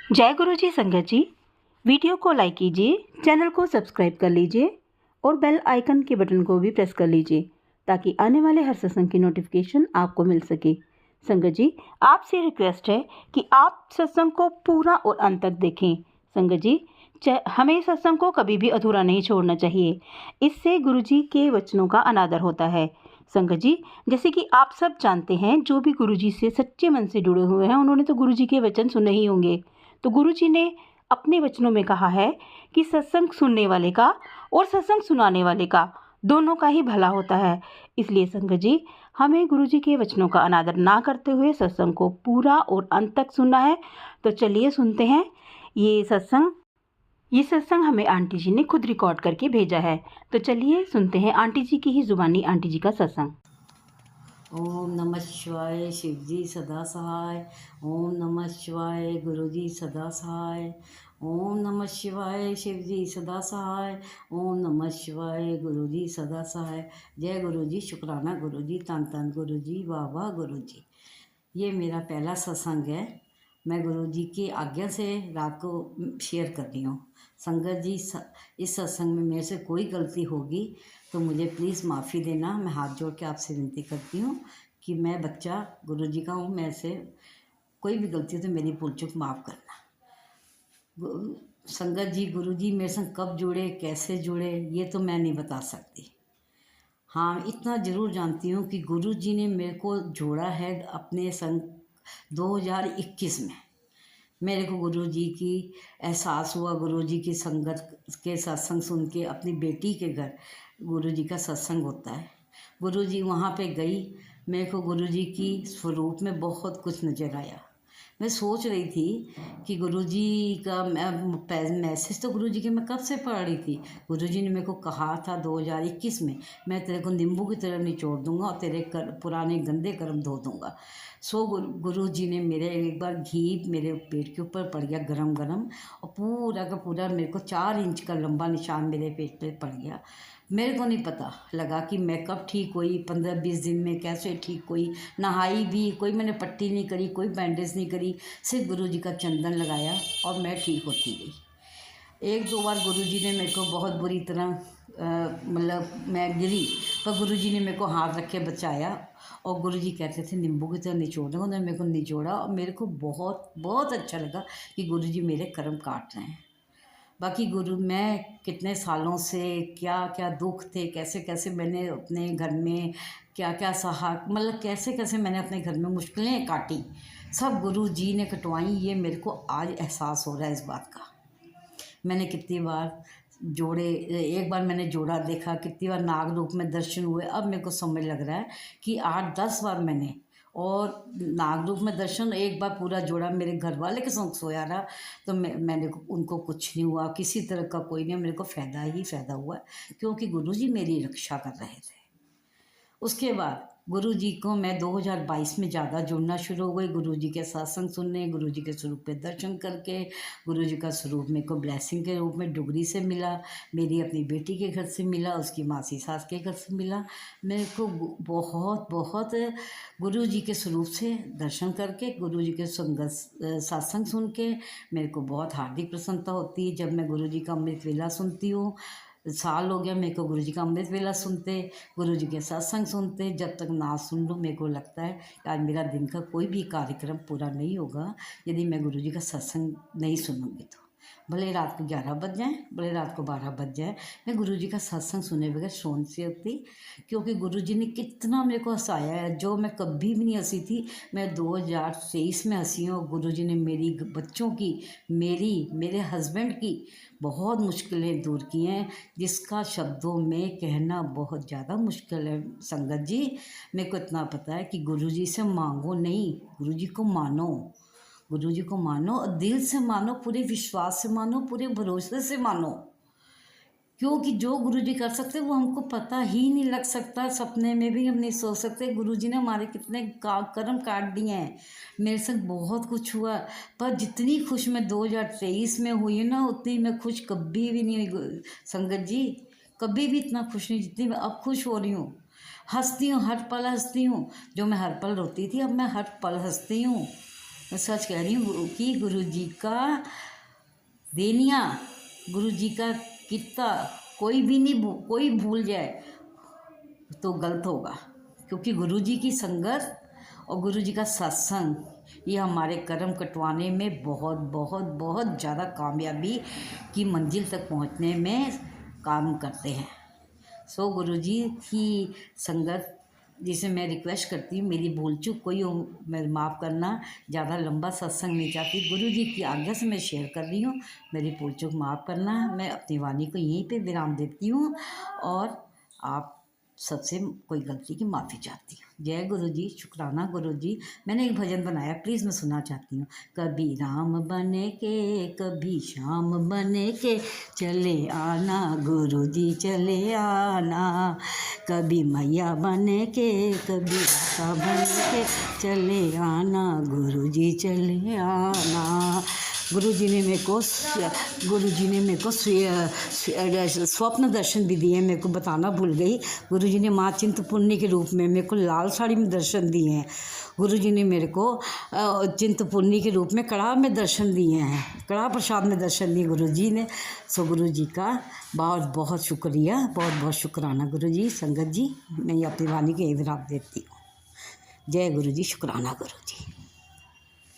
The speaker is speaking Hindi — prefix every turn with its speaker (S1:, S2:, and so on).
S1: जय गुरु जी संगत जी। वीडियो को लाइक कीजिए, चैनल को सब्सक्राइब कर लीजिए और बेल आइकन के बटन को भी प्रेस कर लीजिए ताकि आने वाले हर सत्संग की नोटिफिकेशन आपको मिल सके। संगत जी, आपसे रिक्वेस्ट है कि आप सत्संग को पूरा और अंत तक देखें। संगत जी, हमें सत्संग को कभी भी अधूरा नहीं छोड़ना चाहिए। इससे गुरु जी के वचनों का अनादर होता है। संगत जी, जैसे कि आप सब जानते हैं, जो भी गुरु जी से सच्चे मन से जुड़े हुए हैं उन्होंने तो गुरु जी के वचन सुने ही होंगे। तो गुरु जी ने अपने वचनों में कहा है कि सत्संग सुनने वाले का और सत्संग सुनाने वाले का दोनों का ही भला होता है। इसलिए संगत जी, हमें गुरु जी के वचनों का अनादर ना करते हुए सत्संग को पूरा और अंत तक सुनना है। तो चलिए सुनते हैं। ये सत्संग हमें आंटी जी ने खुद रिकॉर्ड करके भेजा है। तो चलिए सुनते हैं आंटी जी की ही जुबानी आंटी जी का सत्संग।
S2: ओम नमः शिवाय। शिव जी सदा सहाय। ओम नमः शिवाय। गुरु जी सदा सहाय। ओम नमः शिवाय। शिव जी सदा सहाय। ओम नमः शिवाय। गुरु जी सदा सहाय। जय गुरु जी, शुक्राना गुरु जी, तन तन गुरु जी, वाह वाह गुरु जी। ये मेरा पहला सत्संग है। मैं गुरु जी की आज्ञा से रात को शेयर कर रही हूँ। संगत जी, इस सत्संग में मेरे से कोई गलती होगी तो मुझे प्लीज़ माफ़ी देना। मैं हाथ जोड़ के आपसे विनती करती हूँ कि मैं बच्चा गुरु जी का हूँ। मेरे से कोई भी गलती हो तो मेरी भूल चूक माफ़ करना। संगत जी, गुरु जी मेरे संग कब जुड़े, कैसे जुड़े, ये तो मैं नहीं बता सकती। हाँ, इतना ज़रूर जानती हूँ कि गुरु जी ने मेरे को जोड़ा है अपने संग 2021 में। मेरे को गुरु जी की एहसास हुआ, गुरु जी की संगत के सत्संग सुन के। अपनी बेटी के घर गुरु जी का सत्संग होता है। गुरु जी वहाँ पे गई, मेरे को गुरु जी की स्वरूप में बहुत कुछ नज़र आया। मैं सोच रही थी कि गुरु जी का मैसेज तो गुरु जी के मैं कब से पढ़ रही थी। गुरु जी ने मेरे को कहा था 2021 में, मैं तेरे को नींबू की तरह निचोड़ दूंगा और तेरे पुराने गंदे कर्म धो दूंगा। सो गुरु जी ने मेरे एक बार घी मेरे पेट के ऊपर पड़ गया गरम गरम, और पूरा का पूरा मेरे को 4 इंच का लंबा निशान मेरे पेट पे पड़ गया। मेरे को नहीं पता लगा कि मैं कब ठीक हुई, 15-20 दिन में कैसे ठीक हुई। नहाई भी, कोई मैंने पट्टी नहीं करी, कोई बैंडेज नहीं करी, सिर्फ गुरु जी का चंदन लगाया और मैं ठीक होती गई। 1-2 बार गुरु जी ने मेरे को बहुत बुरी तरह मतलब मैं गिरी, पर गुरु जी ने मेरे को हाथ रख के बचाया। और गुरु जी कहते थे नींबू की तरह निचोड़ना, उन्होंने मेरे को निचोड़ा और मेरे को बहुत बहुत अच्छा लगा कि गुरु जी मेरे कर्म काट रहे हैं। बाकी गुरु, मैं कितने सालों से क्या क्या दुख थे, कैसे कैसे मैंने अपने घर में क्या क्या सहा, मतलब कैसे कैसे मैंने अपने घर में मुश्किलें काटी, सब गुरु जी ने कटवाई। ये मेरे को आज एहसास हो रहा है इस बात का। मैंने कितनी बार जोड़े, एक बार मैंने जोड़ा देखा, कितनी बार नाग रूप में दर्शन हुए। अब मेरे को समझ लग रहा है कि 8-10 बार मैंने, और नाग रूप में दर्शन, एक बार पूरा जोड़ा मेरे घर वाले के संग सोया रहा तो मैंने उनको कुछ नहीं हुआ, किसी तरह का कोई नहीं, मेरे को फ़ायदा ही फ़ायदा हुआ, क्योंकि गुरुजी मेरी रक्षा कर रहे थे। उसके बाद गुरु जी को मैं 2022 में ज़्यादा जुड़ना शुरू हो गई। गुरु जी के सत्संग सुनने, गुरु जी के स्वरूप पे दर्शन करके। गुरु जी का स्वरूप मेरे को ब्लेसिंग के रूप में डुगरी से मिला, मेरी अपनी बेटी के घर से मिला, उसकी मासी सास के घर से मिला। मेरे को बहुत बहुत गुरु जी के स्वरूप से दर्शन करके, गुरु जी के सत्संग सुन के मेरे को बहुत हार्दिक प्रसन्नता होती है। जब मैं गुरु जी का अमृत वेला सुनती हूँ, साल हो गया मेरे को गुरु जी का अमृत वेला सुनते, गुरु जी के सत्संग सुनते। जब तक ना सुन लूँ, मेरे को लगता है कि आज मेरा दिन का कोई भी कार्यक्रम पूरा नहीं होगा यदि मैं गुरु जी का सत्संग नहीं सुनूँगी। तो भले रात को 11 बज जाए, भले रात को 12 बज जाए, मैं गुरु जी का सत्संग सुने बगैर सो नहीं सकती। क्योंकि गुरु जी ने कितना मेरे को हंसाया है, जो मैं कभी भी नहीं हंसी थी, मैं 2023 में हंसी हूँ। गुरु जी ने मेरी बच्चों की, मेरे हस्बैंड की बहुत मुश्किलें दूर की हैं, जिसका शब्दों में कहना बहुत ज़्यादा मुश्किल है। संगत जी, मेरे को इतना पता है कि गुरु जी से मांगो नहीं, गुरु जी को मानो। गुरु जी को मानो और दिल से मानो, पूरे विश्वास से मानो, पूरे भरोसे से मानो। क्योंकि जो गुरु जी कर सकते वो हमको पता ही नहीं लग सकता, सपने में भी हम नहीं सोच सकते। गुरु जी ने हमारे कितने कर्म काट दिए हैं। मेरे संग बहुत कुछ हुआ, पर जितनी खुश मैं 2023 में हुई ना, उतनी मैं खुश कभी भी नहीं हुई संगत जी। कभी भी इतना खुश नहीं जितनी मैं अब खुश हो रही हूँ। हंसती हूँ, हर पल हंसती हूँ। जो मैं हर पल रोती थी, अब मैं हर पल हंसती हूँ। मैं सच कह रही हूँ कि गुरु जी का देनिया, गुरु जी का कितना कोई भी नहीं कोई भूल जाए तो गलत होगा, क्योंकि गुरु जी की संगत और गुरु जी का सत्संग ये हमारे कर्म कटवाने में बहुत बहुत बहुत ज़्यादा कामयाबी की मंजिल तक पहुंचने में काम करते हैं। सो गुरु जी की संगत जिसे मैं रिक्वेस्ट करती हूँ, मेरी भूल चूक कोई हो मैं माफ़ करना, ज़्यादा लंबा सत्संग नहीं चाहती, गुरु जी की आज्ञा से मैं शेयर कर रही हूँ, मेरी भूल चूक माफ़ करना। मैं अपनी वाणी को यहीं पे विराम देती हूँ और आप सबसे कोई गलती की माफ़ी चाहती हूँ। जय गुरु जी, शुक्राना गुरु जी। मैंने एक भजन बनाया, प्लीज़ मैं सुनना चाहती हूँ। कभी राम बने के कभी श्याम बने के चले आना गुरु जी चले आना, कभी मैया बने के कभी राधा बने के चले आना गुरु जी चले आना। गुरु जी ने मेरे को स्वप्न दर्शन भी दिए, मेरे को बताना भूल गई। गुरु जी ने माँ चिंतपूर्णी के रूप में मेरे को लाल साड़ी में दर्शन दिए हैं। गुरु जी ने मेरे को चिंतपूर्णी के रूप में कड़ाह में दर्शन दिए हैं, कड़ाह प्रसाद में दर्शन दिए गुरु जी ने। सो गुरु जी का बहुत बहुत शुक्रिया, बहुत बहुत शुक्राना गुरु जी। संगत जी, मैं अपनी वाणी के विराम देती हूँ। जय गुरु जी, शुक्राना गुरु जी।